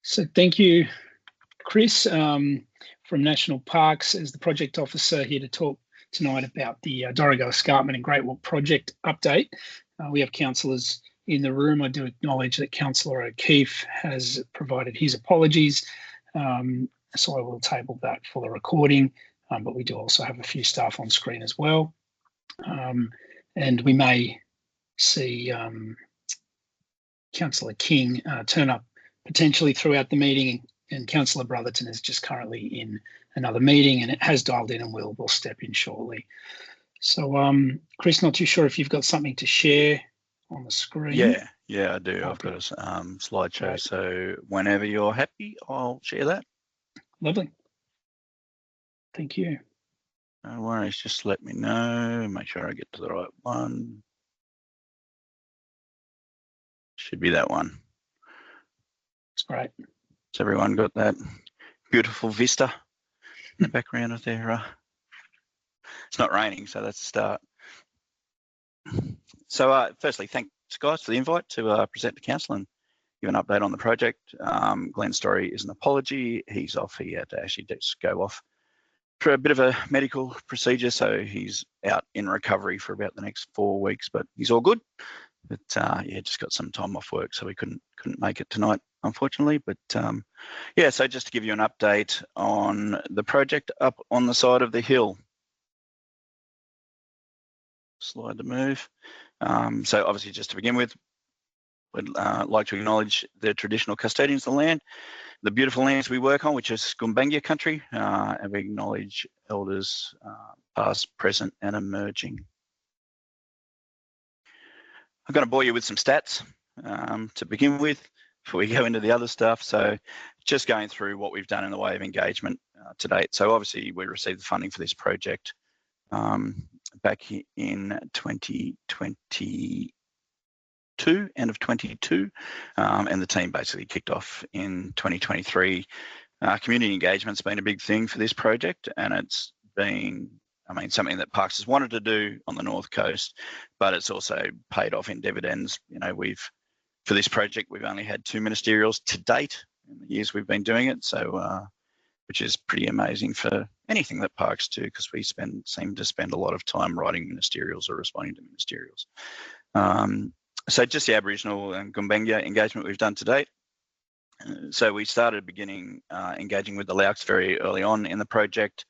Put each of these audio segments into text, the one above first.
So thank you, Chris, from National Parks, as the project officer here to talk tonight about the Dorrigo Escarpment and Great Walk project update. We have councillors in the room. I do acknowledge that Councillor O'Keefe has provided his apologies, so I will table that for the recording, but we do also have a few staff on screen as well. And we may see Councillor King turn up potentially throughout the meeting, and Councillor Brotherton is just currently in another meeting and it has dialed in and will step in shortly. So Chris, not too sure if you've got something to share on the screen. Yeah, I do. Okay. I've got a slideshow, Right. so whenever you're happy, I'll share that. Lovely. Thank you. No worries, just let me know, make sure I get to the right one. Should be that one. That's great. Has everyone got that beautiful vista in the background of their, it's not raining, so that's a start. So firstly, thanks guys for the invite to present to council and give an update on the project. Glenn's story is an apology. He's off, he had to actually just go off for a bit of a medical procedure, so he's out in recovery for about the next 4 weeks, but he's all good. But yeah, just got some time off work, so we couldn't make it tonight, unfortunately. But yeah, so just to give you an update on the project up on the side of the hill. Slide to move. So obviously, just to begin with, we'd like to acknowledge the traditional custodians of the land, the beautiful lands we work on, which is Gumbaynggirr country, and we acknowledge elders past, present and emerging. I'm going to bore you with some stats to begin with before we go into the other stuff. So just going through what we've done in the way of engagement to date. So obviously we received the funding for this project back in 2022, end of 22, and the team basically kicked off in 2023. Community engagement's been a big thing for this project, and it's been, I mean, something that Parks has wanted to do on the North Coast, but it's also paid off in dividends. You know, for this project, we've only had 2 ministerials to date in the years we've been doing it. So, which is pretty amazing for anything that Parks do, because we seem to spend a lot of time writing ministerials or responding to ministerials. So just the Aboriginal and Gumbaynggirr engagement we've done to date. So we started engaging with the Loucks very early on in the project.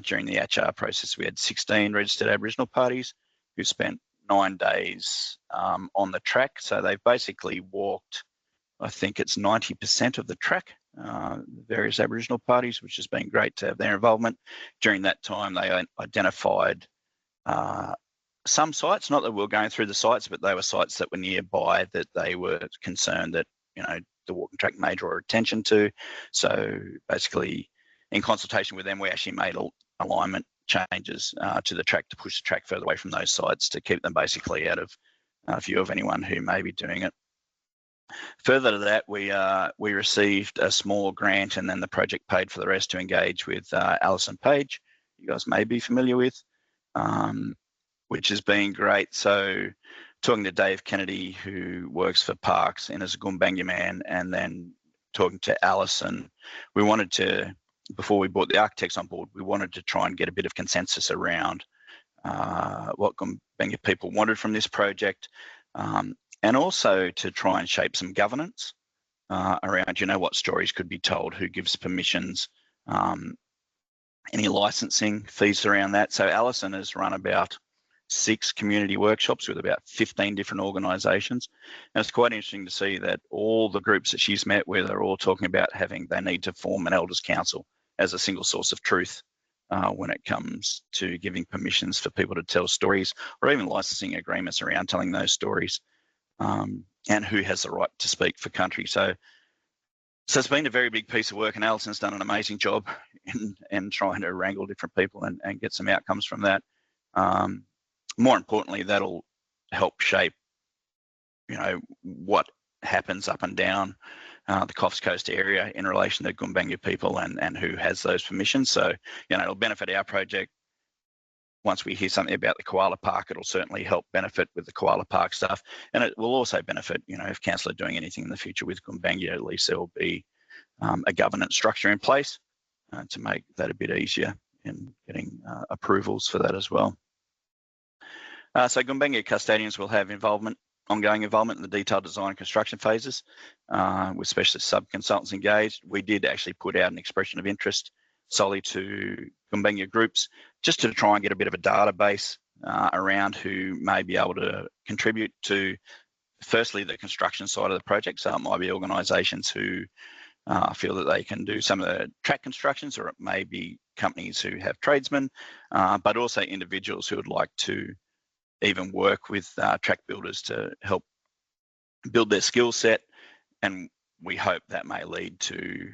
During the HR process, we had 16 registered Aboriginal parties who spent 9 days on the track. So they've basically walked, I think it's 90% of the track, various Aboriginal parties, which has been great to have their involvement. During that time, they identified some sites, not that we were going through the sites, but they were sites that were nearby that they were concerned that, you know, the walking track may draw attention to. So basically, in consultation with them, we actually made alignment changes to the track to push the track further away from those sites to keep them basically out of view of anyone who may be doing it. Further to that, we received a small grant, and then the project paid for the rest to engage with Alison Page, you guys may be familiar with, which has been great. So talking to Dave Kennedy, who works for Parks and is a Gumbaynggirr man, and then talking to Alison, we wanted to, before we brought the architects on board, we wanted to try and get a bit of consensus around what Gumbaynggirr people wanted from this project, and also to try and shape some governance around, you know, what stories could be told, who gives permissions, any licensing fees around that. So Alison has run about 6 community workshops with about 15 different organisations. And it's quite interesting to see that all the groups that she's met with are all talking about they need to form an elders council as a single source of truth when it comes to giving permissions for people to tell stories, or even licensing agreements around telling those stories, and who has the right to speak for country. So it's been a very big piece of work, and Alison's done an amazing job in trying to wrangle different people and get some outcomes from that. More importantly, that'll help shape, you know, what happens up and down the Coffs Coast area in relation to Gumbaynggirr people and who has those permissions. So, you know, it'll benefit our project, once we hear something about the koala park, it'll certainly help benefit with the koala park stuff, and it will also benefit, if council are doing anything in the future with Gumbaynggirr, at least there will be a governance structure in place to make that a bit easier in getting approvals for that as well. So Gumbaynggirr custodians will have ongoing involvement in the detailed design and construction phases with specialist sub-consultants engaged. We did actually put out an expression of interest solely to Gumbaynggirr groups just to try and get a bit of a database around who may be able to contribute to, firstly, the construction side of the project. So it might be organisations who feel that they can do some of the track constructions, or it may be companies who have tradesmen, but also individuals who would like to even work with track builders to help build their skill set. And we hope that may lead to,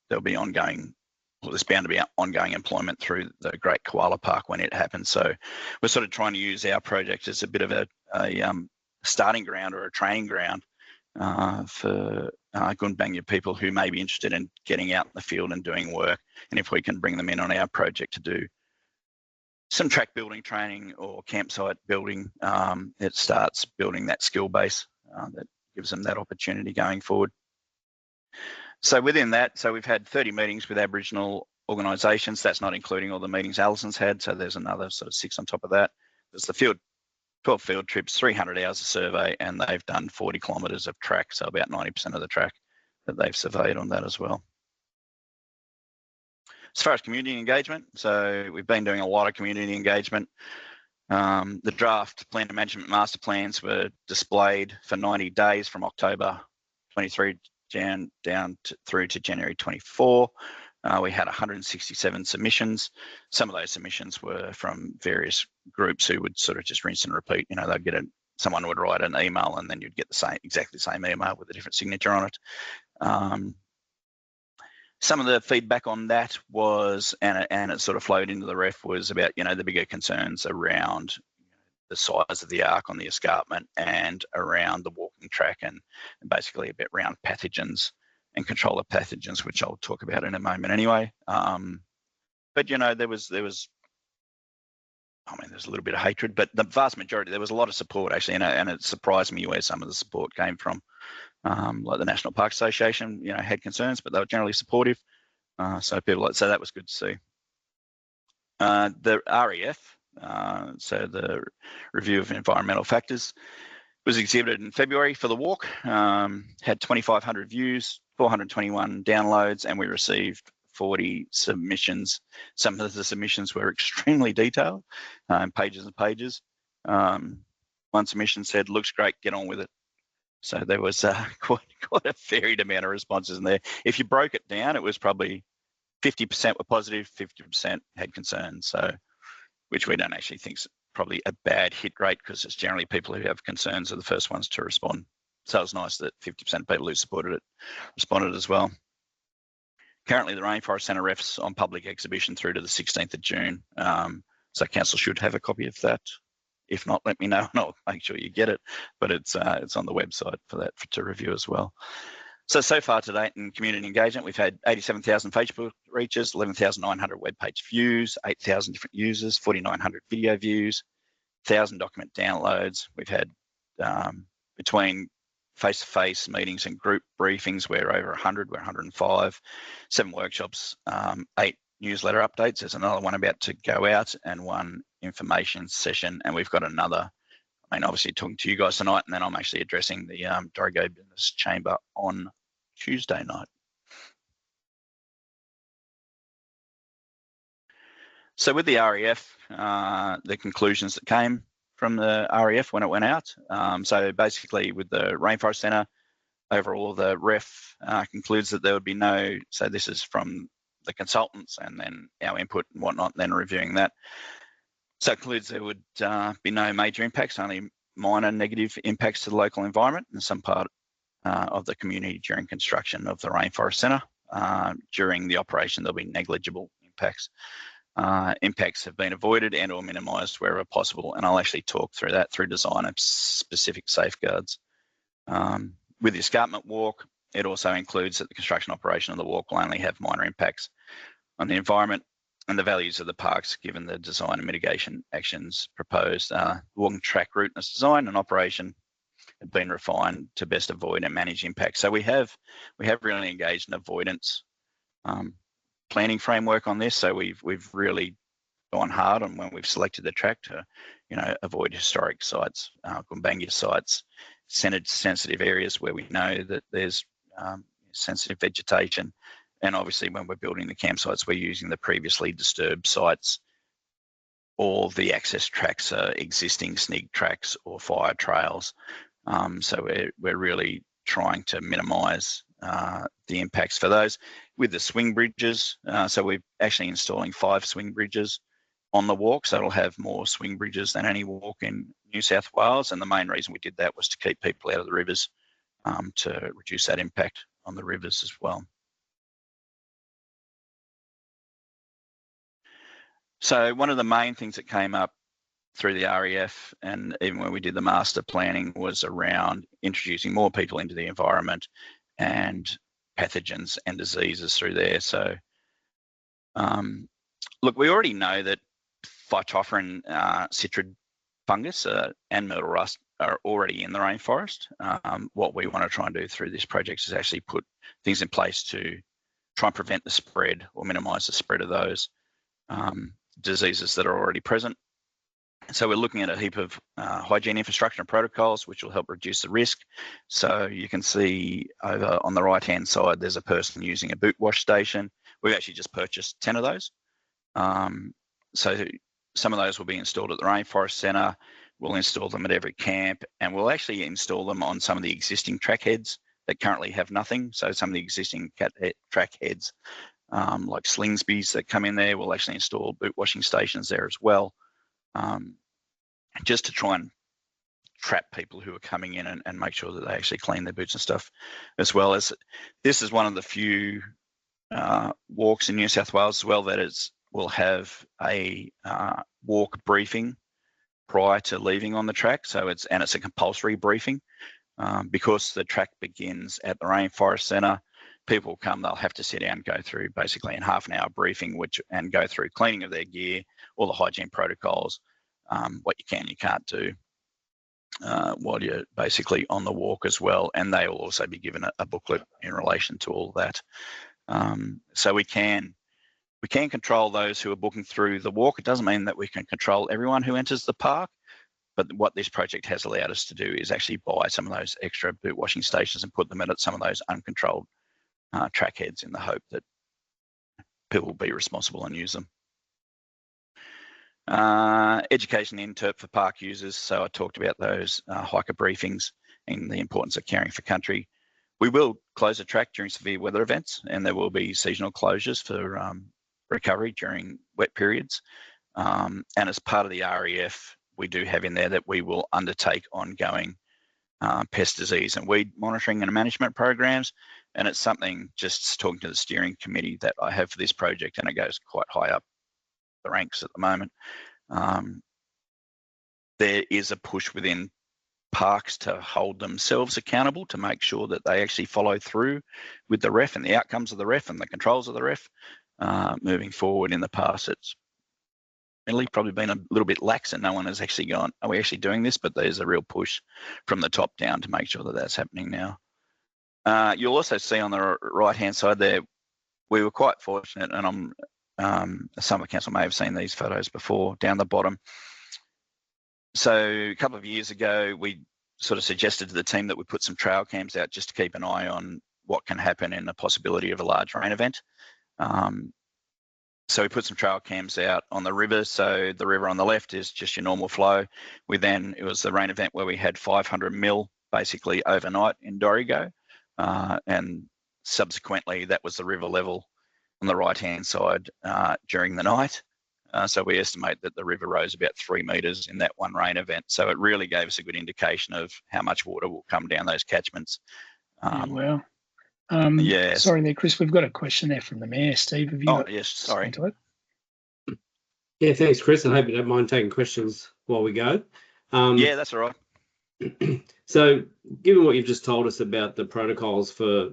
there'll be there's bound to be ongoing employment through the Great Koala Park when it happens. So we're sort of trying to use our project as a bit of a starting ground or a training ground for Gumbaynggirr people who may be interested in getting out in the field and doing work. And if we can bring them in on our project to do some track building training or campsite building, it starts building that skill base that gives them that opportunity going forward. So within that, we've had 30 meetings with Aboriginal organisations. That's not including all the meetings Alison's had. So there's another sort of 6 on top of that. There's the 12 field trips, 300 hours of survey, and they've done 40 kilometres of track. So about 90% of the track that they've surveyed on that as well. As far as community engagement, so we've been doing a lot of community engagement. The draft plan and management master plans were displayed for 90 days from October 23 through to January 24. We had 167 submissions. Some of those submissions were from various groups who would sort of just rinse and repeat. They'd get someone would write an email and then you'd get exactly the same email with a different signature on it. Some of the feedback on that was, and it sort of flowed into the ref, was about, the bigger concerns around the size of the arc on the escarpment and around the walking track and basically a bit around pathogens and control of pathogens, which I'll talk about in a moment anyway. But, there was there's a little bit of hatred, but the vast majority, there was a lot of support actually, and it surprised me where some of the support came from. Like the National Park Association, had concerns, but they were generally supportive. So that was good to see. The REF, so the Review of Environmental Factors, was exhibited in February for the walk. Had 2,500 views, 421 downloads, and we received 40 submissions. Some of the submissions were extremely detailed, pages and pages. One submission said, "Looks great, get on with it." So there was quite a varied amount of responses in there. If you broke it down, it was probably 50% were positive, 50% had concerns. So, which we don't actually think is probably a bad hit rate, because it's generally people who have concerns are the first ones to respond. So it's nice that 50% of people who supported it responded as well. Currently, the Rainforest Centre ref's on public exhibition through to the 16th of June. So council should have a copy of that. If not, let me know and I'll make sure you get it. But it's on the website for that to review as well. So far to date in community engagement, we've had 87,000 Facebook reaches, 11,900 web page views, 8,000 different users, 4,900 video views, 1,000 document downloads. We've had between face-to-face meetings and group briefings, we're over 100, we're 105, 7 workshops, 8 newsletter updates. There's another one about to go out and 1 information session. And we've got another, obviously talking to you guys tonight, and then I'm actually addressing the Dorrigo Business Chamber on Tuesday night. So with the REF, the conclusions that came from the REF when it went out. So basically with the Rainforest Centre, overall the REF concludes that there would be no, so this is from the consultants and then our input and whatnot, then reviewing that. So it concludes there would be no major impacts, only minor negative impacts to the local environment and some part of the community during construction of the Rainforest Centre. During the operation, there'll be negligible impacts. Impacts have been avoided and or minimised wherever possible, and I'll actually talk through that through design of specific safeguards. With the escarpment walk, it also includes that the construction operation of the walk will only have minor impacts on the environment. the values of the parks given the design and mitigation actions proposed. Walking track route and design and operation have been refined to best avoid and manage impact. So we have really engaged in avoidance planning framework on this. So we've really gone hard on when we've selected the track to, avoid historic sites, Gumbaynggirr sites, sensitive areas where we know that there's sensitive vegetation. And obviously when we're building the campsites, we're using the previously disturbed sites. All the access tracks are existing SNIG tracks or fire trails. So we're really trying to minimise the impacts for those. With the swing bridges, so we're actually installing 5 swing bridges on the walk, so it'll have more swing bridges than any walk in New South Wales. And the main reason we did that was to keep people out of the rivers, to reduce that impact on the rivers as well. So one of the main things that came up through the REF and even when we did the master planning was around introducing more people into the environment and pathogens and diseases through there. So look, we already know that Phytophthora citrid fungus and myrtle rust are already in the rainforest. What we want to try and do through this project is actually put things in place to try and prevent the spread or minimise the spread of those diseases that are already present. So we're looking at a heap of hygiene infrastructure and protocols which will help reduce the risk. So you can see over on the right-hand side, there's a person using a boot wash station. We've actually just purchased 10 of those. So some of those will be installed at the Rainforest Centre. We'll install them at every camp, and we'll actually install them on some of the existing track heads that currently have nothing. So some of the existing track heads, like Slingsby's that come in there, we'll actually install boot washing stations there as well. Just to try and trap people who are coming in and make sure that they actually clean their boots and stuff, as well as this is one of the few walks in New South Wales as well that will have a walk briefing prior to leaving on the track. So it's a compulsory briefing because the track begins at the Rainforest Centre. People come, they'll have to sit down and go through basically a half an hour briefing, and go through cleaning of their gear, all the hygiene protocols, what you can, you can't do while you're basically on the walk as well. And they will also be given a booklet in relation to all that. So we can control those who are booking through the walk. It doesn't mean that we can control everyone who enters the park, but what this project has allowed us to do is actually buy some of those extra boot washing stations and put them at some of those uncontrolled track heads in the hope that people will be responsible and use them. Education interp for park users. So I talked about those hiker briefings and the importance of caring for country. We will close the track during severe weather events, and there will be seasonal closures for recovery during wet periods. And as part of the REF, we do have in there that we will undertake ongoing pest disease and weed monitoring and management programs. And it's something, just talking to the steering committee, that I have for this project, and it goes quite high up the ranks at the moment. There is a push within parks to hold themselves accountable to make sure that they actually follow through with the REF and the outcomes of the REF and the controls of the REF. Moving forward, in the past, it's really probably been a little bit lax and no one has actually gone, are we actually doing this? But there's a real push from the top down to make sure that that's happening now. You'll also see on the right-hand side there, we were quite fortunate, and some of the council may have seen these photos before down the bottom. So a couple of years ago, we sort of suggested to the team that we put some trail cams out just to keep an eye on what can happen in the possibility of a large rain event. So we put some trail cams out on the river. So the river on the left is just your normal flow. It was the rain event where we had 500 mil basically overnight in Dorrigo. And subsequently, that was the river level on the right-hand side during the night. So we estimate that the river rose about 3 metres in that one rain event. So it really gave us a good indication of how much water will come down those catchments. Wow. Yes. Sorry there, Chris, we've got a question there from the Mayor. Steve, have you got yes, sorry. to it? Yeah, thanks, Chris. I hope you don't mind taking questions while we go. Yeah, that's all right. So given what you've just told us about the protocols for,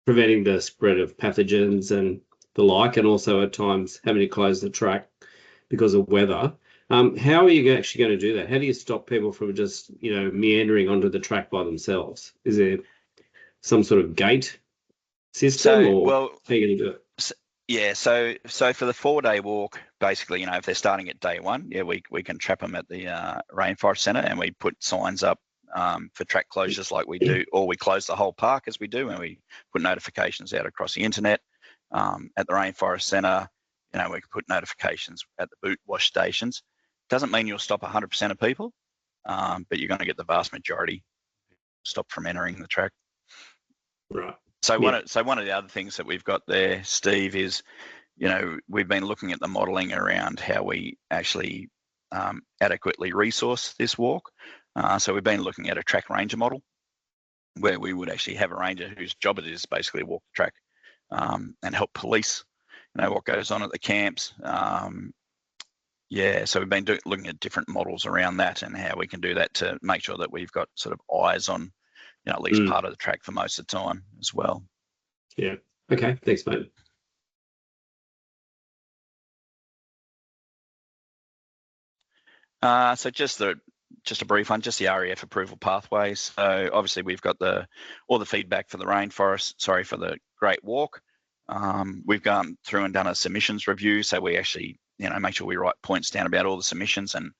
preventing the spread of pathogens and the like, and also at times having to close the track because of weather. How are you actually going to do that? How do you stop people from just, meandering onto the track by themselves? Is there some sort of gate system, or how are you going to do it? Yeah, so for the 4-day walk, basically, if they're starting at day one, yeah, we can trap them at the Rainforest Centre, and we put signs up for track closures like we do, or we close the whole park as we do, and we put notifications out across the internet. At the Rainforest Centre, we can put notifications at the boot wash stations. Doesn't mean you'll stop 100% of people, but you're going to get the vast majority stop from entering the track. Right. So one of the other things that we've got there, Steve, is we've been looking at the modelling around how we actually adequately resource this walk. So we've been looking at a track ranger model, where we would actually have a ranger whose job it is basically walk the track and help police, what goes on at the camps. So we've been looking at different models around that and how we can do that to make sure that we've got sort of eyes on at least part of the track for most of the time as well. Yeah. Okay. Thanks, mate. So just a brief one, just the REF approval pathways. So obviously we've got all the feedback for the for the Great Walk. We've gone through and done a submissions review, so we actually make sure we write points down about all the submissions, and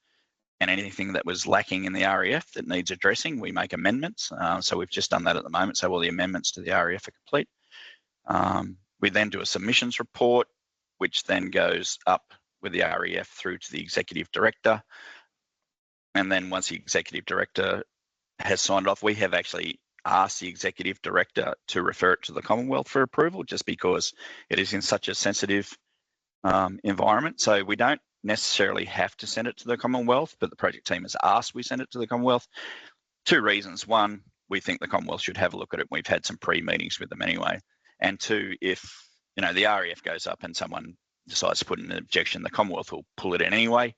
anything that was lacking in the REF that needs addressing, we make amendments. So we've just done that at the moment. So all the amendments to the REF are complete. We then do a submissions report, which then goes up with the REF through to the executive director. And then once the executive director has signed off, we have actually asked the executive director to refer it to the Commonwealth for approval, just because it is in such a sensitive environment. So we don't necessarily have to send it to the Commonwealth, but the project team has asked we send it to the Commonwealth. 2 reasons. 1, we think the Commonwealth should have a look at it. We've had some pre-meetings with them anyway. And 2, if the REF goes up and someone decides to put in an objection, the Commonwealth will pull it in anyway.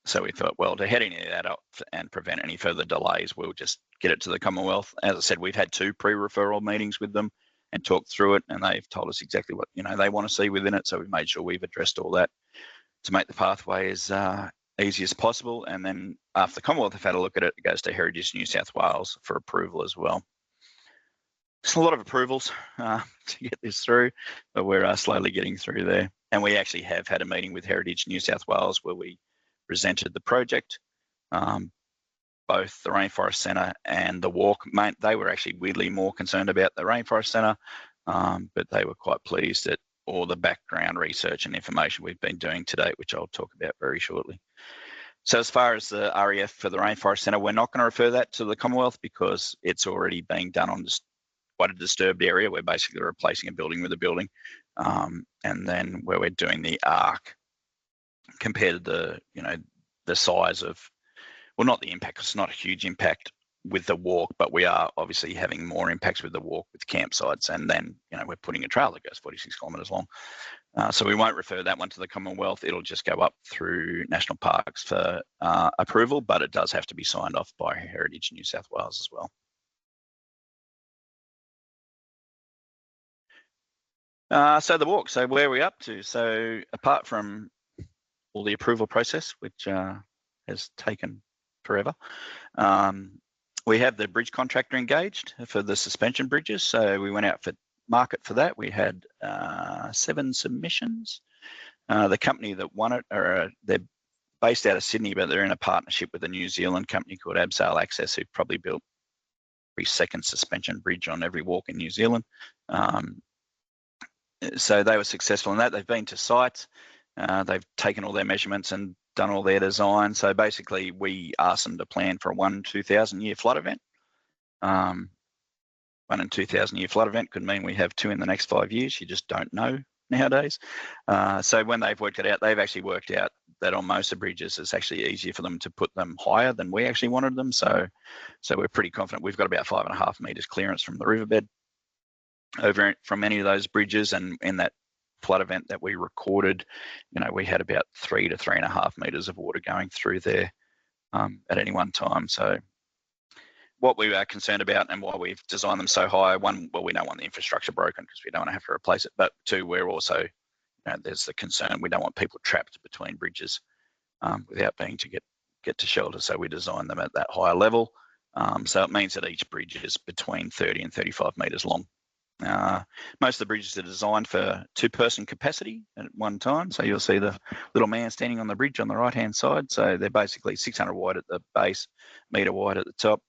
So we thought, well, to head any of that up and prevent any further delays, we'll just get it to the Commonwealth. As I said, we've had 2 pre-referral meetings with them and talked through it, and they've told us exactly what they want to see within it. So we've made sure we've addressed all that to make the pathway as easy as possible. And then after the Commonwealth have had a look at it, it goes to Heritage New South Wales for approval as well. It's a lot of approvals to get this through, but we're slowly getting through there. And we actually have had a meeting with Heritage New South Wales where we presented the project, both the Rainforest Centre and the walk. They were actually weirdly more concerned about the Rainforest Centre, but they were quite pleased at all the background research and information we've been doing to date, which I'll talk about very shortly. So as far as the REF for the Rainforest Centre, we're not going to refer that to the Commonwealth because it's already being done on quite a disturbed area. We're basically replacing a building with a building, and then where we're doing the arc compared to the size of, well, not the impact, because it's not a huge impact with the walk, but we are obviously having more impacts with the walk with campsites, and then we're putting a trail that goes 46 kilometres long. So we won't refer that one to the Commonwealth. It'll just go up through National Parks for approval, but it does have to be signed off by Heritage New South Wales as well. So the walk, so where are we up to? So apart from all the approval process, which has taken forever, we have the bridge contractor engaged for the suspension bridges. So we went out for market for that. We had 7 submissions. The company that won it, they're based out of Sydney, but they're in a partnership with a New Zealand company called Abseil Access, who probably built every second suspension bridge on every walk in New Zealand. So they were successful in that. They've been to site. They've taken all their measurements and done all their design. So basically, we asked them to plan for a 1 in 2,000 year flood event. 1 in 2,000 year flood event could mean we have 2 in the next 5 years. You just don't know nowadays. So when they've worked it out, they've actually worked out that on most of the bridges, it's actually easier for them to put them higher than we actually wanted them. So we're pretty confident. We've got about 5.5 metres clearance from the riverbed over from any of those bridges, and in that flood event that we recorded, we had about 3 to 3.5 metres of water going through there at any one time. So what we are concerned about and why we've designed them so high, one, well, we don't want the infrastructure broken because we don't want to have to replace it, but two, we're also, there's the concern we don't want people trapped between bridges without being to get to shelter, so we design them at that higher level. So it means that each bridge is between 30 and 35 metres long. Most of the bridges are designed for 2-person capacity at one time. So you'll see the little man standing on the bridge on the right-hand side. So they're basically 600 wide at the base, metre wide at the top.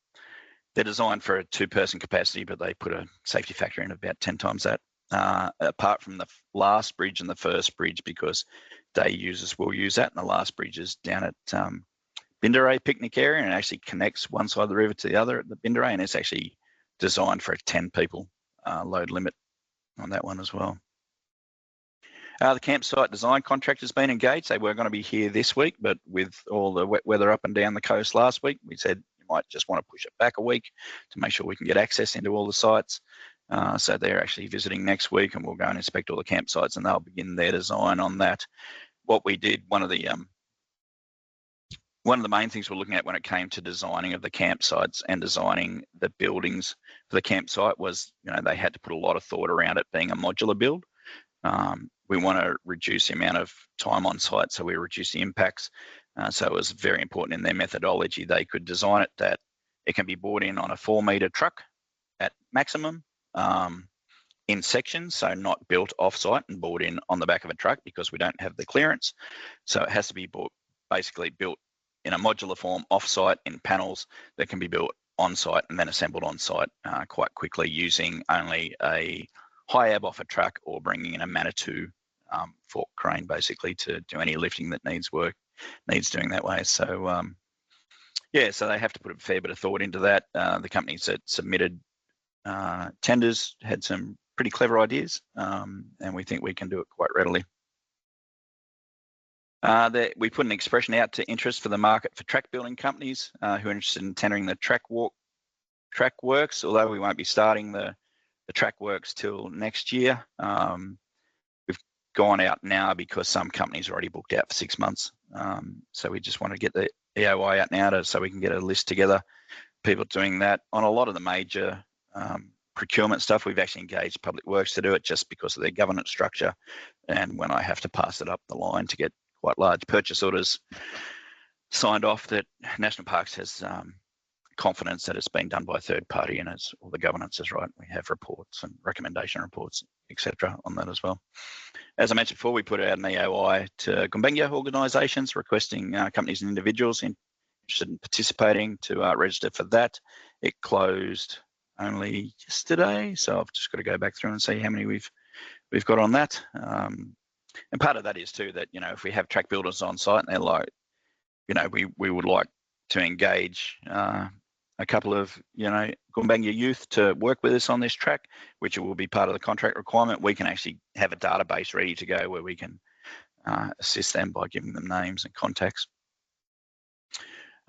They're designed for a 2-person capacity, but they put a safety factor in of about 10 times that. Apart from the last bridge and the first bridge, because day users will use that, and the last bridge is down at Binderay picnic area, and it actually connects one side of the river to the other at the Binderay, and it's actually designed for a 10 people load limit on that one as well. The campsite design contractor has been engaged. They were going to be here this week, but with all the wet weather up and down the coast last week, we said you might just want to push it back a week to make sure we can get access into all the sites. So they're actually visiting next week, and we'll go and inspect all the campsites, and they'll begin their design on that. What we did, one of the main things we're looking at when it came to designing of the campsites and designing the buildings for the campsite was, they had to put a lot of thought around it being a modular build. We want to reduce the amount of time on site, so we reduce the impacts. So it was very important in their methodology. They could design it that it can be brought in on a 4-metre truck at maximum in sections, so not built off-site and brought in on the back of a truck because we don't have the clearance. So it has to be basically built in a modular form off-site in panels that can be built on-site and then assembled on-site quite quickly using only a high ebb off a truck or bringing in a Manitou fork crane basically to do any lifting that needs doing that way. So yeah, so they have to put a fair bit of thought into that. The companies that submitted tenders had some pretty clever ideas, and we think we can do it quite readily. We put an expression out to interest for the market for track building companies who are interested in tendering the track works, although we won't be starting the track works till next year. We've gone out now because some companies are already booked out for 6 months. So we just want to get the EOI out now so we can get a list together. People doing that on a lot of the major procurement stuff. We've actually engaged Public Works to do it just because of their governance structure. And when I have to pass it up the line to get quite large purchase orders signed off, that National Parks has confidence that it's been done by a third party and it's all the governance is right. We have reports and recommendation reports, etc. on that as well. As I mentioned before, we put out an EOI to Gumbaynggirr organisations requesting companies and individuals interested in participating to register for that. It closed only yesterday, so I've just got to go back through and see how many we've got on that. And part of that is too that, if we have track builders on site and they're like, we would like to engage a couple of, Gumbaynggirr youth to work with us on this track, which will be part of the contract requirement. We can actually have a database ready to go where we can assist them by giving them names and contacts.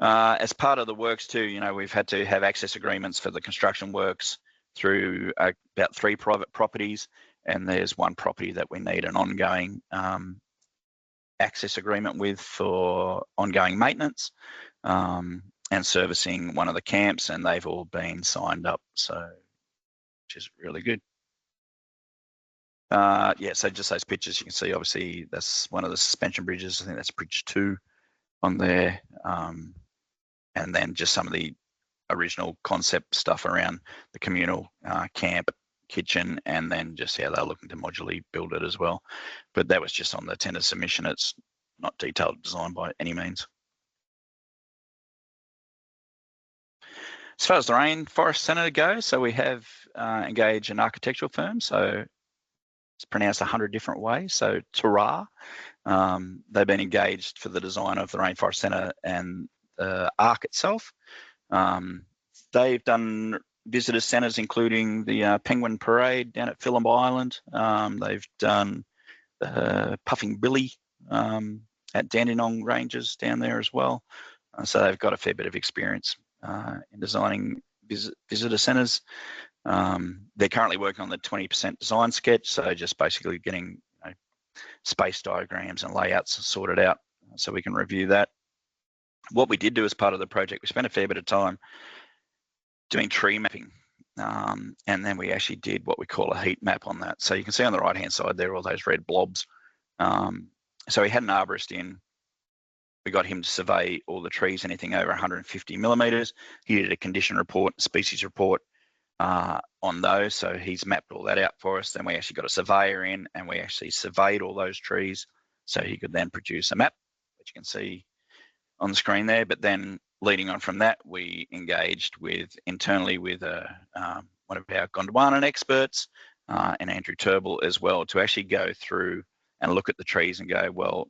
As part of the works too, we've had to have access agreements for the construction works through about 3 private properties, and there's one property that we need an ongoing access agreement with for ongoing maintenance and servicing one of the camps, and they've all been signed up, which is really good. Yeah, so just those pictures you can see, obviously that's one of the suspension bridges. I think that's bridge 2 on there. And then just some of the original concept stuff around the communal camp, kitchen, and then just how they're looking to modularly build it as well. But that was just on the tender submission. It's not detailed design by any means. As far as the Rainforest Centre goes, so we have engaged an architectural firm. So it's pronounced 100 different ways. So Tara, they've been engaged for the design of the Rainforest Centre and the arc itself. They've done visitor centres, including the Penguin Parade down at Phillip Island. They've done the Puffing Billy at Dandenong Ranges down there as well. So they've got a fair bit of experience in designing visitor centres. They're currently working on the 20% design sketch, so just basically getting space diagrams and layouts sorted out so we can review that. What we did do as part of the project, we spent a fair bit of time doing tree mapping. And then we actually did what we call a heat map on that. So you can see on the right-hand side there, all those red blobs. So we had an arborist in. We got him to survey all the trees, anything over 150 millimetres. He did a condition report, species report on those. So he's mapped all that out for us. Then we actually got a surveyor in and we actually surveyed all those trees. So he could then produce a map, which you can see on the screen there. But then leading on from that, we engaged internally with one of our Gondwana experts and Andrew Turble as well, to actually go through and look at the trees and go, well,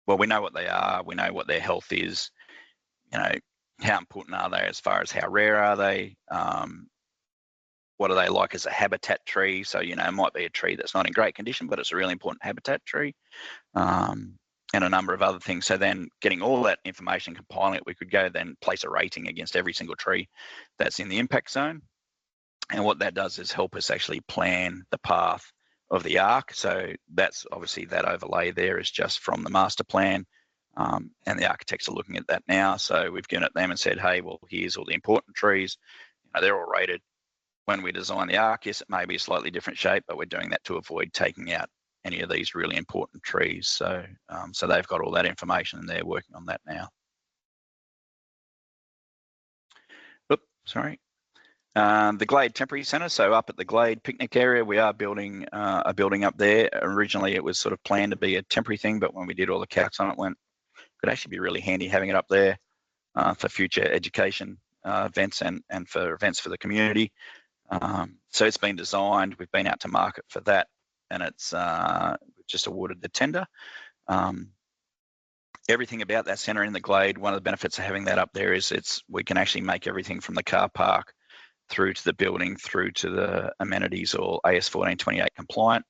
we know what they are, we know what their health is, you know, how important are they as far as how rare are they, what are they like as a habitat tree? So, you know, it might be a tree that's not in great condition, but it's a really important habitat tree, and a number of other things. So then getting all that information, compiling it, we could go then place a rating against every single tree that's in the impact zone. And what that does is help us actually plan the path of the arc. So that's obviously that overlay there is just from the master plan, and the architects are looking at that now. So we've given it them and said, hey, well, here's all the important trees. You know, they're all rated. When we design the arc, yes, it may be a slightly different shape, but we're doing that to avoid taking out any of these really important trees. So, so they've got all that information and they're working on that now. Oops, sorry. The Glade Temporary Centre, so up at the Glade picnic area, we are building a building up there. Originally, it was sort of planned to be a temporary thing, but when we did all the calcs on it, it could actually be really handy having it up there for future education events and for events for the community. So it's been designed, we've been out to market for that, and it's just awarded the tender. Everything about that centre in the Glade, one of the benefits of having that up there is we can actually make everything from the car park through to the building, through to the amenities, all AS 1428 compliant,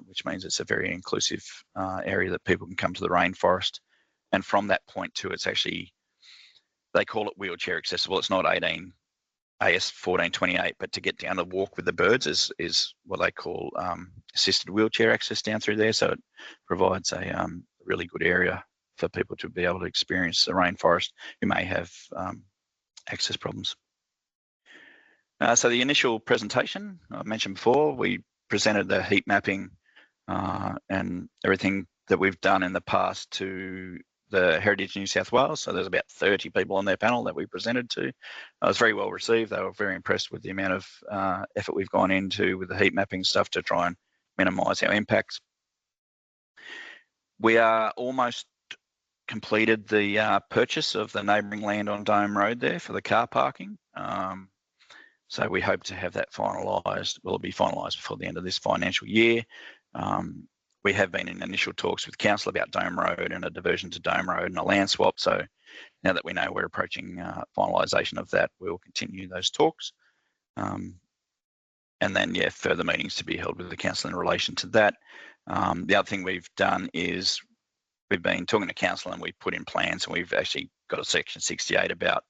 which means it's a very inclusive area that people can come to the rainforest. And from that point to, it's actually, they call it wheelchair accessible. It's not 18 AS 1428, but to get down to walk with the birds is what they call assisted wheelchair access down through there. So it provides a really good area for people to be able to experience the rainforest who may have access problems. So the initial presentation I mentioned before, we presented the heat mapping and everything that we've done in the past to the Heritage New South Wales. So there's about 30 people on their panel that we presented to. It was very well received. They were very impressed with the amount of effort we've gone into with the heat mapping stuff to try and minimise our impacts. We are almost completed the purchase of the neighbouring land on Dome Road there for the car parking. So we hope to have that finalised. Will it be finalised before the end of this financial year? We have been in initial talks with Council about Dome Road and a diversion to Dome Road and a land swap. So now that we know we're approaching finalisation of that, we'll continue those talks. And then, yeah, further meetings to be held with the Council in relation to that. The other thing we've done is we've been talking to Council and we've put in plans, and we've actually got a section 68 about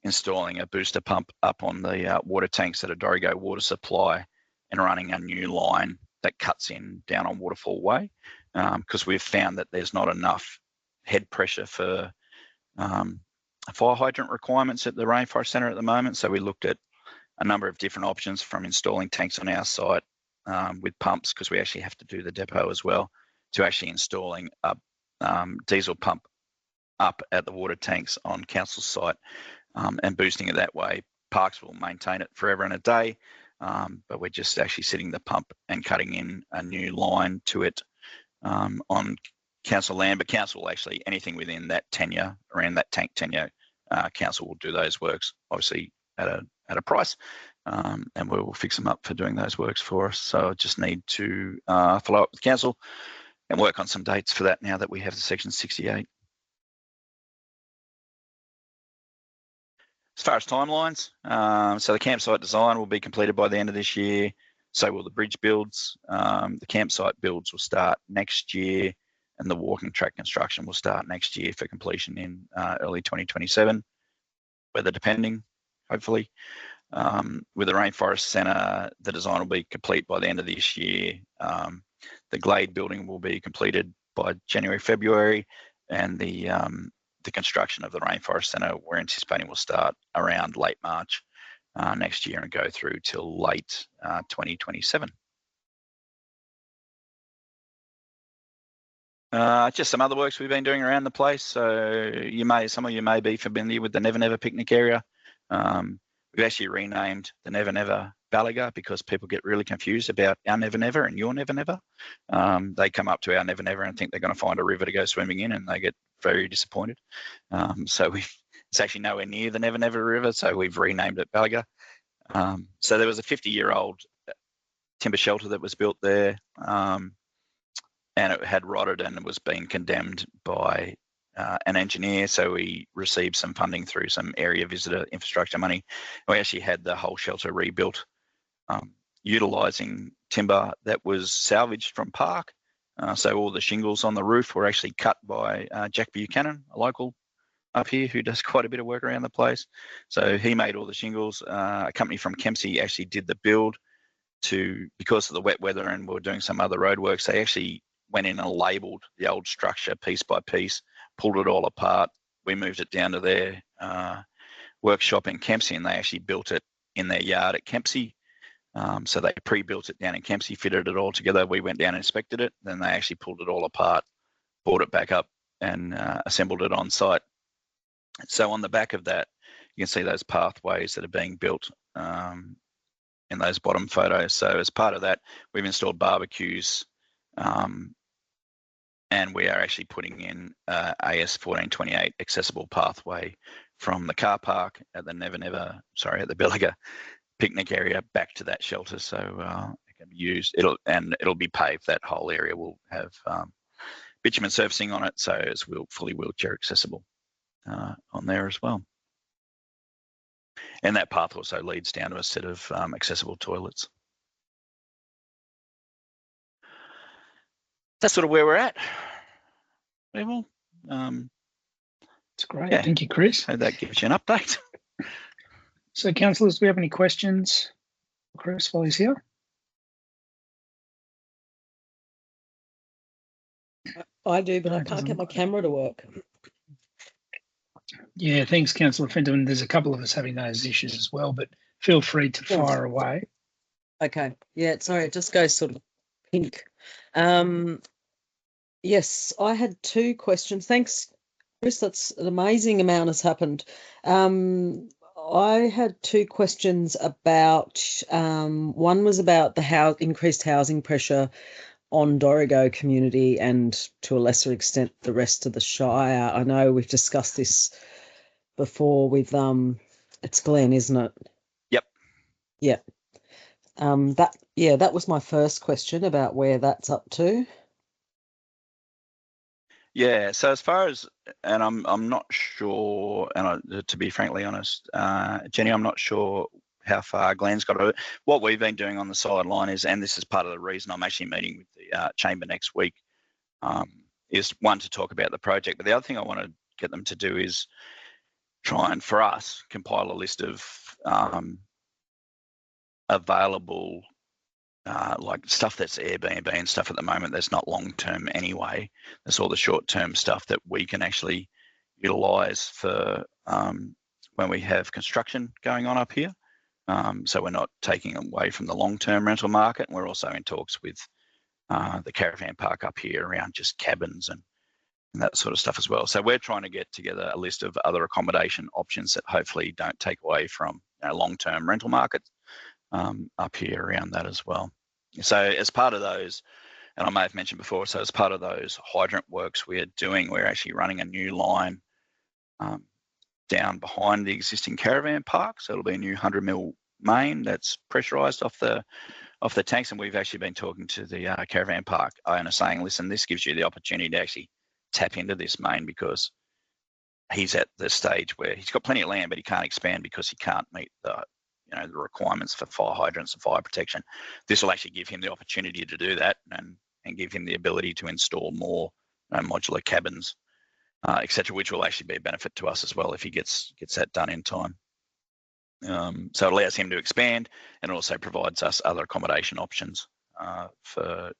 installing a booster pump up on the water tanks at a Dorrigo water supply and running a new line that cuts in down on Waterfall Way, because we've found that there's not enough head pressure for fire hydrant requirements at the Rainforest Centre at the moment. So we looked at a number of different options, from installing tanks on our site with pumps, because we actually have to do the depot as well, to actually installing a diesel pump up at the water tanks on Council's site. And boosting it that way. Parks will maintain it forever and a day, but we're just actually setting the pump and cutting in a new line to it on Council land. But Council will actually, anything within that tenure, around that tank tenure, Council will do those works, obviously at a price, and we will fix them up for doing those works for us. So I just need to follow up with Council and work on some dates for that now that we have the section 68. As far as timelines, so the campsite design will be completed by the end of this year. So will the bridge builds. The campsite builds will start next year, and the walking track construction will start next year for completion in early 2027, weather depending, hopefully. With the Rainforest Centre, the design will be complete by the end of this year. The Glade building will be completed by January, February, and the construction of the Rainforest Centre we're anticipating will start around late March next year and go through till late 2027. Just some other works we've been doing around the place. So some of you may be familiar with the Never Never picnic area. We've actually renamed the Never Never Balaga because people get really confused about our Never Never and your Never Never. They come up to our Never Never and think they're going to find a river to go swimming in, and they get very disappointed. So it's actually nowhere near the Never Never River, so we've renamed it Balaga. So there was a 50-year-old timber shelter that was built there, and it had rotted and was being condemned by an engineer. So we received some funding through some area visitor infrastructure money. We actually had the whole shelter rebuilt, utilising timber that was salvaged from Park. So all the shingles on the roof were actually cut by Jack Buchanan, a local up here who does quite a bit of work around the place. So he made all the shingles. A company from Kempsey actually did the build because of the wet weather, and we were doing some other road works. They actually went in and labelled the old structure piece by piece, pulled it all apart. We moved it down to their workshop in Kempsey, and they actually built it in their yard at Kempsey. So they pre-built it down in Kempsey, fitted it all together. We went down and inspected it. Then they actually pulled it all apart, brought it back up, and assembled it on site. So on the back of that, you can see those pathways that are being built in those bottom photos. So as part of that, we've installed barbecues, and we are actually putting in AS 1428 accessible pathway from the car park at the at the Belaga picnic area back to that shelter. So it can be used. It'll be paved. That whole area will have bitumen surfacing on it, so it's fully wheelchair accessible on there as well. And that path also leads down to a set of accessible toilets. That's sort of where we're at. People. It's great. Yeah. Thank you, Chris. So that gives you an update. So, councillors, do we have any questions for Chris while he's here? I do, but I can't get my camera to work. Yeah, thanks, Councillor Fenton. There's a couple of us having those issues as well, but feel free to fire away. Okay. Yeah, sorry, it just goes sort of pink. Yes, I had two questions. Thanks, Chris. That's an amazing amount has happened. I had two questions about, one was about the increased housing pressure on Dorrigo community and to a lesser extent the rest of the Shire. I know we've discussed this before with it's Glen, isn't it? Yep. Yeah. That was my first question about where that's up to. Yeah, so as far as, and I'm not sure, and to be frankly honest, Jenny, I'm not sure how far Glenn's got to. What we've been doing on the sideline is, and this is part of the reason I'm actually meeting with the chamber next week, is one, to talk about the project, but the other thing I want to get them to do is try and, for us, compile a list of available like stuff that's Airbnb and stuff at the moment that's not long-term anyway. That's all the short-term stuff that we can actually utilise for when we have construction going on up here. So we're not taking away from the long-term rental market. And we're also in talks with the caravan park up here around just cabins and that sort of stuff as well. So we're trying to get together a list of other accommodation options that hopefully don't take away from long-term rental markets up here around that as well. So as part of those, and I may have mentioned before, so as part of those hydrant works we're doing, we're actually running a new line down behind the existing caravan park. So it'll be a new 100 mil main that's pressurised off the tanks. And we've actually been talking to the caravan park owner saying, listen, this gives you the opportunity to actually tap into this main, because he's at the stage where he's got plenty of land, but he can't expand because he can't meet the requirements for fire hydrants and fire protection. This will actually give him the opportunity to do that and give him the ability to install more modular cabins, etc., which will actually be a benefit to us as well if he gets that done in time. So it allows him to expand and also provides us other accommodation options for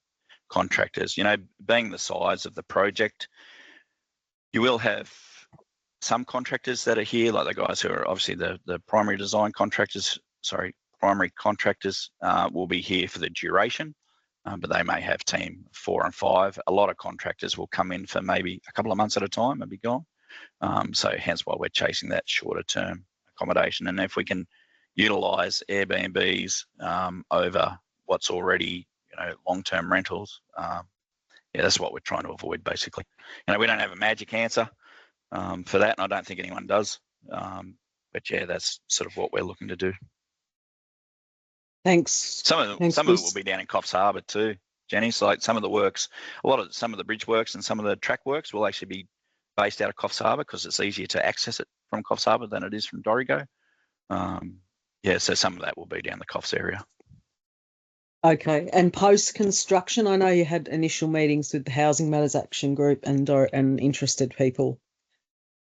contractors. Being the size of the project, you will have some contractors that are here, like the guys who are obviously the primary design contractors primary contractors will be here for the duration, but they may have team 4 and 5. A lot of contractors will come in for maybe a couple of months at a time and be gone. So hence why we're chasing that shorter term accommodation. And if we can utilise Airbnbs over what's already, long-term rentals, that's what we're trying to avoid, basically. We don't have a magic answer for that, and I don't think anyone does. But yeah, that's sort of what we're looking to do. Thanks. Some of it will be down in Coffs Harbour too, Jenny. So like some of the bridge works and some of the track works will actually be based out of Coffs Harbour because it's easier to access it from Coffs Harbour than it is from Dorrigo. So some of that will be down the Coffs area. Okay, and post-construction, I know you had initial meetings with the Housing Matters Action Group and interested people.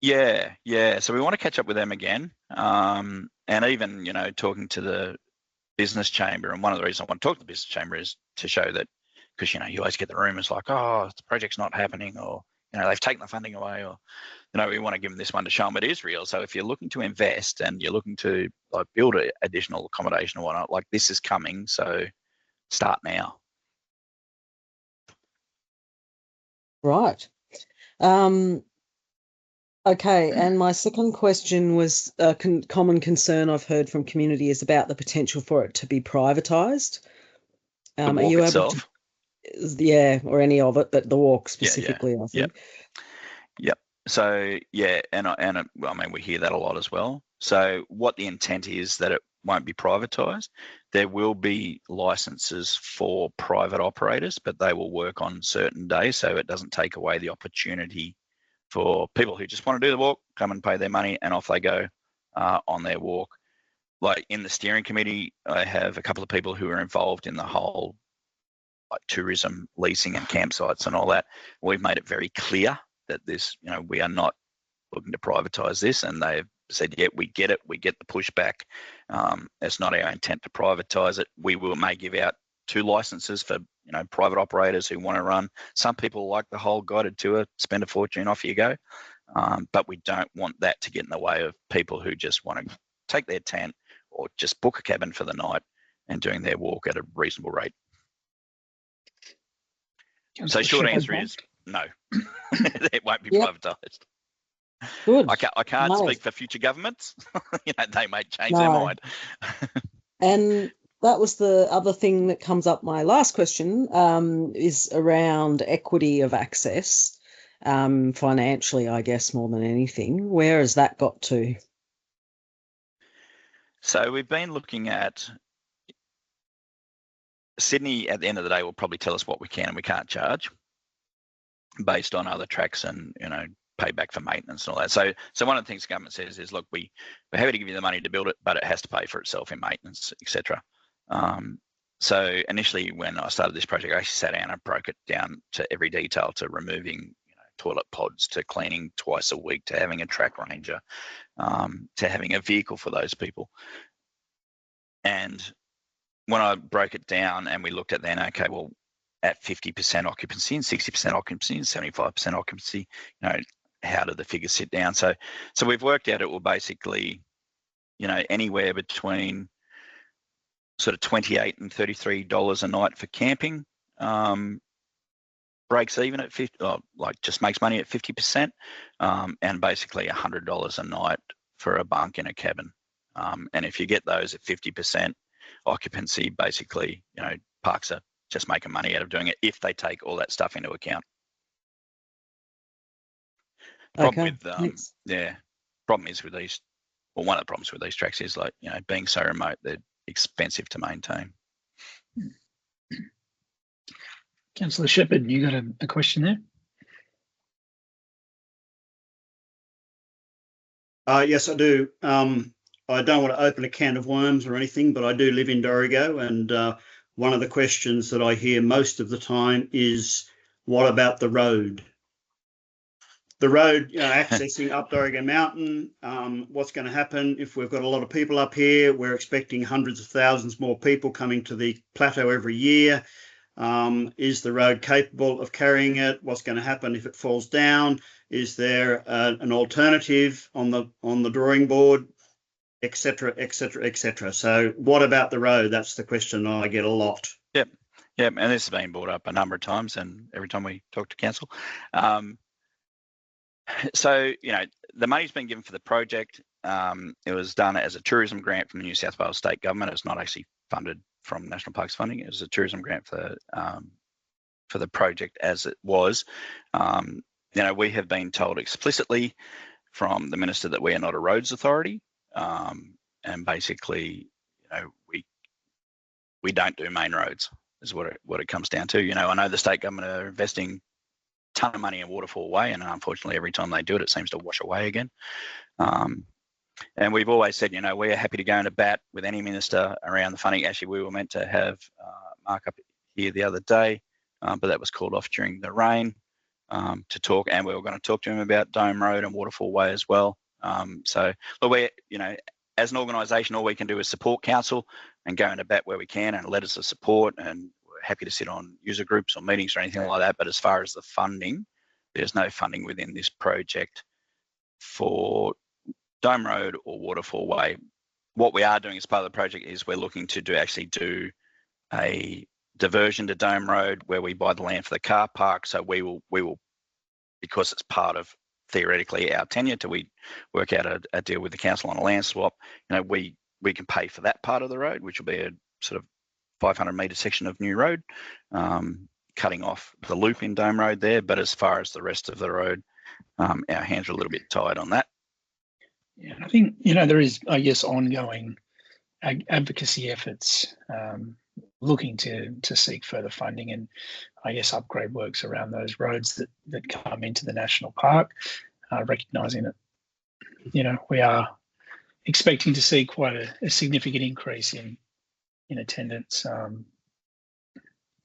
Yeah. So we want to catch up with them again, and even talking to the business chamber. And one of the reasons I want to talk to the business chamber is to show that, because you always get the rumours like, oh, the project's not happening, or they've taken the funding away, or we want to give them this one to show them it is real. So if you're looking to invest and you're looking to build additional accommodation or whatnot, this is coming. So start now. Right. Okay, and my second question was a common concern I've heard from community is about the potential for it to be privatised. The walk itself? Or any of it, but the walk specifically, I think. Yep. So we hear that a lot as well. So what the intent is that it won't be privatised. There will be licences for private operators, but they will work on certain days, so it doesn't take away the opportunity for people who just want to do the walk, come and pay their money, and off they go on their walk. Like in the steering committee, I have a couple of people who are involved in the whole tourism leasing and campsites and all that. We've made it very clear that this, we are not looking to privatise this, and they've said, yeah, we get it, we get the pushback. It's not our intent to privatise it. We may give out 2 licences for private operators who want to run. Some people like the whole guided tour, spend a fortune, off you go. But we don't want that to get in the way of people who just want to take their tent or just book a cabin for the night and doing their walk at a reasonable rate. So short answer is no, it won't be privatised. Good. I can't speak for future governments. They may change their mind. And that was the other thing that comes up. My last question is around equity of access, financially, I guess, more than anything. Where has that got to? So we've been looking at Sydney. At the end of the day, will probably tell us what we can and we can't charge based on other tracks and payback for maintenance and all that. So one of the things the government says is, look, we're happy to give you the money to build it, but it has to pay for itself in maintenance, etc. So initially, when I started this project, I actually sat down and broke it down to every detail, to removing toilet pods, to cleaning twice a week, to having a track ranger, to having a vehicle for those people. And when I broke it down and we looked at then, okay, well, at 50% occupancy and 60% occupancy and 75% occupancy, how do the figures sit down? So we've worked out it will basically, anywhere between sort of $28 and $33 a night for camping, breaks even at 50, just makes money at 50%, and basically $100 a night for a bunk in a cabin. And if you get those at 50% occupancy, basically, parks are just making money out of doing it if they take all that stuff into account. Problem is with these, well, one of the problems with these tracks is being so remote, they're expensive to maintain. Councillor Shepherd, you got a question there? Yes, I do. I don't want to open a can of worms or anything, but I do live in Dorrigo, and one of the questions that I hear most of the time is, what about the road? The road, accessing up Dorrigo Mountain, what's going to happen if we've got a lot of people up here? We're expecting hundreds of thousands more people coming to the plateau every year. Is the road capable of carrying it? What's going to happen if it falls down? Is there an alternative on the drawing board? etc., etc., etc. So what about the road? That's the question I get a lot. Yep, and this has been brought up a number of times, and every time we talk to council. So, the money's been given for the project. It was done as a tourism grant from the New South Wales state government. It's not actually funded from National Parks funding. It was a tourism grant for the project as it was. We have been told explicitly from the minister that we are not a roads authority, and basically, we don't do main roads is what it comes down to. I know the state government are investing a ton of money in Waterfall Way, and unfortunately, every time they do it, it seems to wash away again. And we've always said, we are happy to go into bat with any minister around the funding. Actually, we were meant to have Mark up here the other day, but that was called off during the rain to talk, and we were going to talk to him about Dome Road and Waterfall Way as well. So, look, as an organisation, all we can do is support council and go into bat where we can and letters of support, and we're happy to sit on user groups or meetings or anything like that. But as far as the funding, there's no funding within this project for Dome Road or Waterfall Way. What we are doing as part of the project is we're looking to actually do a diversion to Dome Road where we buy the land for the car park. So we will, because it's part of theoretically our tenure till we work out a deal with the council on a land swap, we can pay for that part of the road, which will be a sort of 500 metre section of new road, cutting off the loop in Dome Road there. But as far as the rest of the road, our hands are a little bit tied on that. Yeah, I think, there is, I guess, ongoing advocacy efforts looking to seek further funding and, I guess, upgrade works around those roads that come into the national park, recognising that, we are expecting to see quite a significant increase in attendance,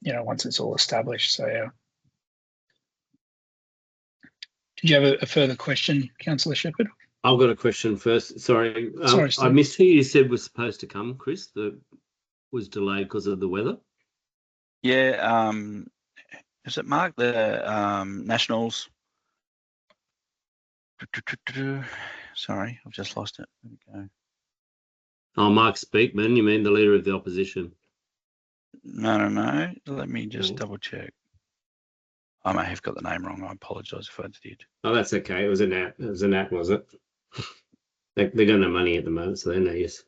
once it's all established. So, yeah. Did you have a further question, Councillor Shepherd? I've got a question first. Sorry, Sorry, I missed who you said was supposed to come, Chris, that was delayed because of the weather. Yeah, is it Mark, the Nationals? Sorry, I've just lost it. There we go. Oh, Mark Speakman, you mean the leader of the opposition? No. Let me just double check. I may have got the name wrong. I apologise if I did. Oh, that's okay. It was a Nat. It was a Nat, was it? They got no money at the moment, so they're no use.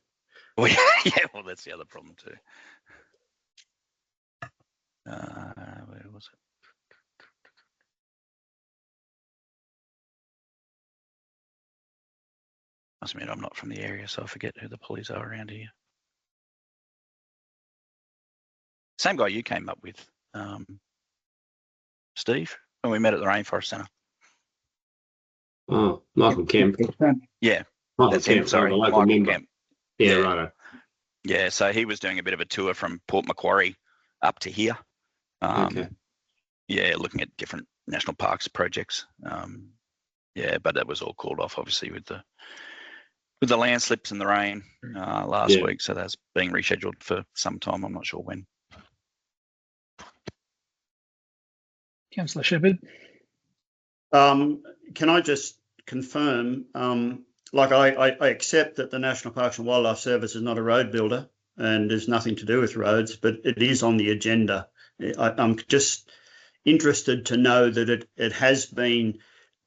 Well, yeah, well, that's the other problem too. Where was it? Must admit, I'm not from the area, so I forget who the police are around here. Same guy you came up with, Steve, when we met at the Rainforest Centre. Oh, Michael Kemp. Yeah, Michael that's Kemp, him. Sorry, the local Michael member. Kemp. Yeah, Yeah. righto. Yeah, so he was doing a bit of a tour from Port Macquarie up to here. Okay. Yeah, looking at different national parks projects. Yeah, but that was all called off, obviously, with the landslips and the rain last week. So that's being rescheduled for some time. I'm not sure when. Councillor Shepherd. Can I just confirm, I accept that the National Parks and Wildlife Service is not a road builder and there's nothing to do with roads, but it is on the agenda. I'm just interested to know that it has been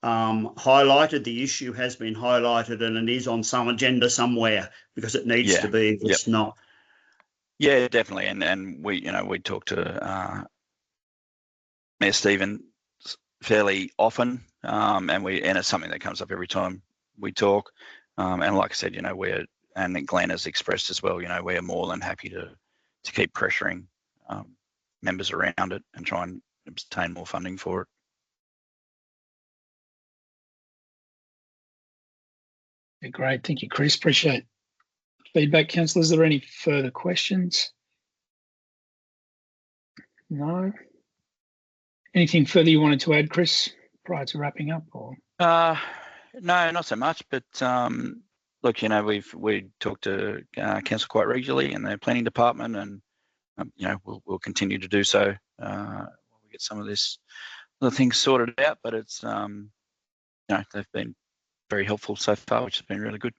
highlighted, the issue has been highlighted, and it is on some agenda somewhere because it needs to be if it's not. Yeah, definitely. And we talk to Mayor Stephen fairly often, and it's something that comes up every time we talk. And like I said, and Glenn has expressed as well, we are more than happy to keep pressuring members around it and try and obtain more funding for it. Yeah, great, thank you, Chris. Appreciate feedback, councillors. Is there any further questions? No. Anything further you wanted to add, Chris, prior to wrapping up? Or no, not so much. But look, we talk to council quite regularly in their planning department, and we'll continue to do so while we get some of this other things sorted out. But it's they've been very helpful so far, which has been really good.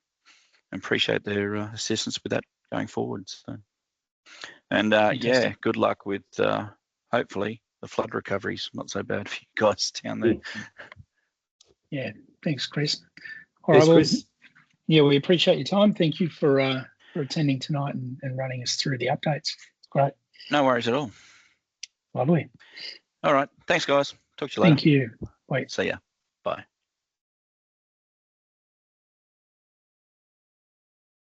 appreciate their assistance with that going forward. So, and Fantastic. yeah, good luck with hopefully the flood recovery's not so bad for you guys down there. Yeah, thanks, Chris. All Yes, right, well, Chris. yeah, we appreciate your time. Thank you for attending tonight and running us through the updates. It's great. No worries at all. Lovely. All right, thanks guys. Talk to you later. Thank you. Wait. See ya.